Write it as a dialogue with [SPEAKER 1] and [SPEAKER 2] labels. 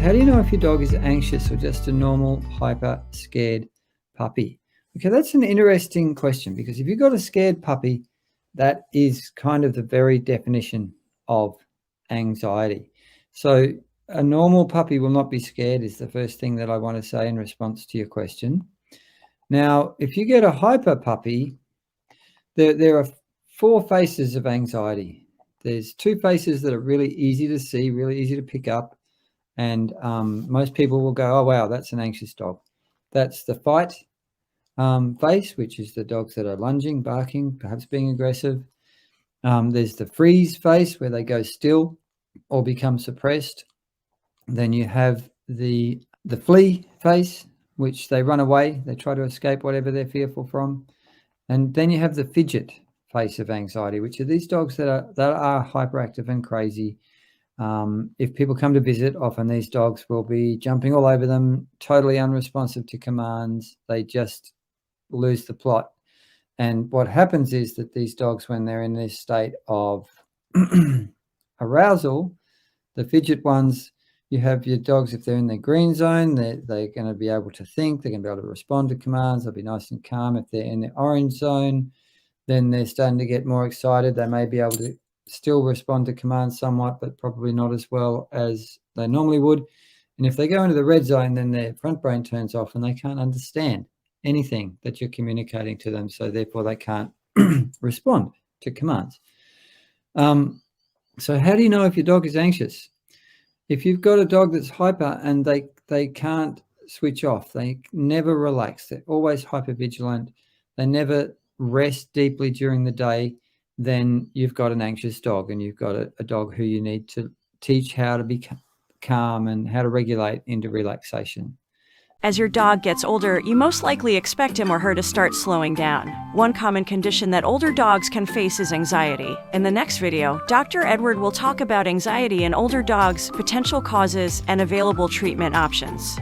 [SPEAKER 1] How do you know if your dog is anxious or just a normal, hyper, scared puppy? Okay, that's an interesting question, because if you've got a scared puppy, that is kind of the very definition of anxiety. So a normal puppy will not be scared is the first thing that I want to say in response to your question. Now, if you get a hyper puppy, there are four faces of anxiety. There's two faces that are really easy to see, really easy to pick up. And most people will go, oh, wow, that's an anxious dog. That's the fight face, which is the dogs that are lunging, barking, perhaps being aggressive. There's the freeze face, where they go still or become suppressed. Then you have the flee face, which they run away. They try to escape whatever they're fearful from. And then you have the fidget face of anxiety, which are these dogs that are hyperactive and crazy. If people come to visit, often these dogs will be jumping all over them, totally unresponsive to commands. They just lose the plot. And what happens is that these dogs, when they're in this state of arousal, the fidget ones, you have your dogs, if they're in their green zone, they're going to be able to think, they're going to be able to respond to commands, they'll be nice and calm. If they're in the orange zone, then they're starting to get more excited. They may be able to still respond to commands somewhat, but probably not as well as they normally would. And if they go into the red zone, then their front brain turns off and they can't understand anything that you're communicating to them. So therefore they can't respond to commands. So how do you know if your dog is anxious? If you've got a dog that's hyper and they can't switch off, they never relax, they're always hypervigilant, they never rest deeply during the day, then you've got an anxious dog, and you've got a dog who you need to teach how to be calm and how to regulate into relaxation.
[SPEAKER 2] As your dog gets older, you most likely expect him or her to start slowing down. One common condition that older dogs can face is anxiety. In the next video, Dr. Edward will talk about anxiety in older dogs, potential causes, and available treatment options.